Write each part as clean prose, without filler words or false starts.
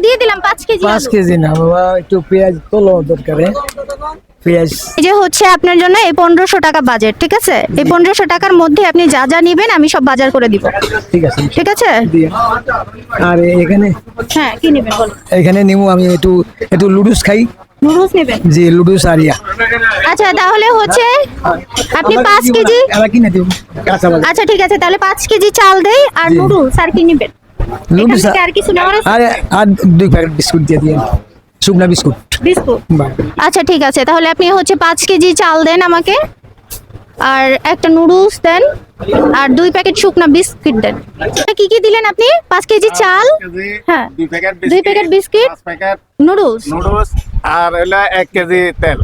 দিয়ে দিলাম 5 KG 5 KG না বাবা, একটু পেঁয়াজ তোলো দরকারে। পেঁয়াজ এই যে হচ্ছে আপনার জন্য এই 1500 টাকা বাজেট, ঠিক আছে? এই 1500 টাকার মধ্যে আপনি যা যা নেবেন আমি সব বাজার করে দিব, ঠিক আছে ঠিক আছে? দিয়ে। আর এখানে হ্যাঁ, কি নেবেন বলুন। এখানে নিমু আমি একটু একটু লুডুস খাই। নুডলস নেবেন? জি লুডুস আরিয়া। আচ্ছা, তাহলে হচ্ছে আপনি 5 কেজি। আবার কিনে দিন কাঁচা বাজার। আচ্ছা ঠিক আছে, তাহলে 5 কেজি চাল দেই আর জি। নুডলস আর কি নেবেন? লুডুস এখান থেকে আর কিছু নেওয়ার আছে? আর 2 প্যাকেট বিস্কুট দিয়ে দিন, শুকনা বিস্কুট। বিস্কুট? বাহ। আচ্ছা ঠিক আছে, তাহলে আপনি হচ্ছে 5 কেজি চাল দেন আমাকে, আর একটা নুডলস দেন, আর 2 প্যাকেট শুকনা বিস্কিট দেন। কি কি দিলেন আপনি? 5 কেজি চাল, হ্যাঁ 2 packet biscuit, 5 packet noodles, noodles, আর হলো 1 কেজি তেল,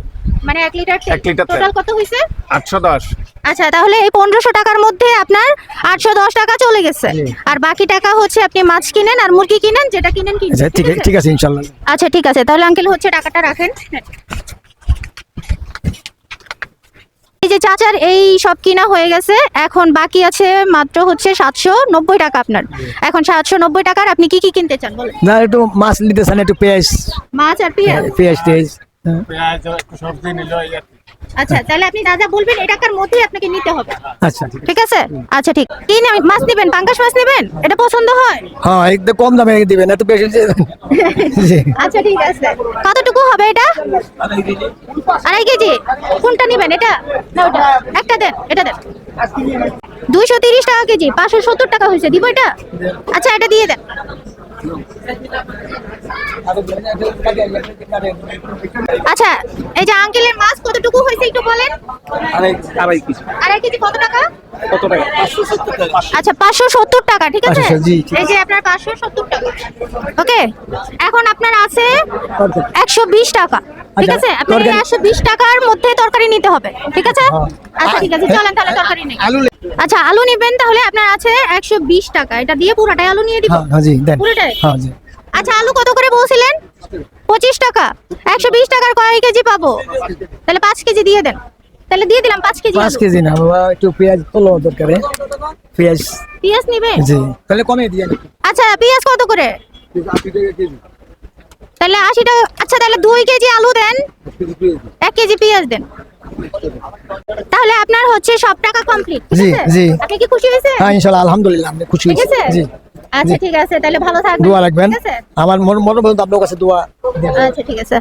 মানে 1 লিটার 1 লিটার তেল। টোটাল কত হইছে? 810। আচ্ছা, তাহলে এই 1500 টাকার মধ্যে আপনার 810 টাকা চলে গেছে। জি। আর বাকি টাকা হচ্ছে আপনি মাছ কিনেন আর মুরগি কিনেন, যেটা কিনেন কিনেন। আচ্ছা ঠিক আছে ইনশাআল্লাহ। আচ্ছা ঠিক আছে, তাহলে আঙ্কেল হচ্ছে টাকাটা রাখেন। এই যে চাচার এই সব কিনা হয়ে গেছে, এখন বাকি আছে মাত্র হচ্ছে 790 টাকা আপনার। এখন 790 টাকার আপনি কি কি কিনতে চান বলেন? না একটু মাছ নিতে চান, একটু পেঁয়াজ মাছ আর পেঁয়াজ? পেঁয়াজ টেজ। পেঁয়াজ একটু সবজি নিল এই আর কি। আচ্ছা, তাহলে আপনি যা যা বলবেন এই টাকার মধ্যেই আপনাকে নিতে হবে, আচ্ছা ঠিক আছে। ঠিক আছে? আচ্ছা ঠিক। কি মাছ নেবেন? পাঙ্গাস মাছ নেবেন? এটা পছন্দ হয়? হ্যাঁ একদম কম দামে দিবেন, এত বেশি জি। আচ্ছা ঠিক আছে। কতটুকু হবে এটা? 2.5 কেজি? কোনটা নেবেন, এটা না ওটা? একটা দেন, এটা দেন। 230 টাকা কেজি, 570 টাকা হয়েছে, দিব এটা? আচ্ছা এটা দিয়ে দেন। আচ্ছা, এই যে আঙ্কেলের মাছ কতটুকু হয়েছে একটু বলেন। আড়াই কেজি। 2.5 কেজি কত টাকা? কত টাকা? 570 টাকা। আচ্ছা 570 টাকা, ঠিক আছে? 570, জি, ঠিক এই যে আপনার 570 টাকা। ওকে, এখন আপনার আছে 120 টাকা, ঠিক আচ্ছা, আছে? আপনার এই তরকারি? 120 টাকার মধ্যে তরকারি নিতে হবে, ঠিক আছে? হ্যাঁ। আচ্ছা ঠিক আছে, চলেন তাহলে তরকারি নেই। আলু আচ্ছা আলু নেবেন, তাহলে আপনার আছে 120 টাকা। এটা দিয়ে পুরোটাই আলু নিয়ে দিব? হ্যাঁ জি দেন। পুরোটাই? হ্যাঁ জি। আচ্ছা আলু কত করে বলছিলেন? 25 টাকা। 120 টাকার কয় কেজি পাবো? তাহলে 5 কেজি দিয়ে দেন। তাহলে দিয়ে দিলাম 5 কেজি 5 আলু। কেজি না বাবা, একটু পেঁয়াজ তোলো দরকারে। পেঁয়াজ পেঁয়াজ নেবেন? জি, তাহলে কমে দিয়ে দিন। আচ্ছা পেঁয়াজ কত করে? তাহলে 80 টাকা। আচ্ছা তাহলে 2 কেজি আলু দেন, 1 কেজি পেঁয়াজ দেন। তাহলে আপনার হচ্ছে সব টাকা কমপ্লিট, ঠিক জি, আছে? জি। আপনি কি খুশি হয়েছেন? হ্যাঁ ইনশাআল্লাহ আলহামদুলিল্লাহ আমি খুশি ঠিক হয়েছি। আছে? জি আচ্ছা ঠিক আছে, তাহলে ভালো থাকবেন। দোয়া রাখবেন, ঠিক আছে? আমার মন বলতে আপনার কাছে দোয়া। আচ্ছা ঠিক আছে।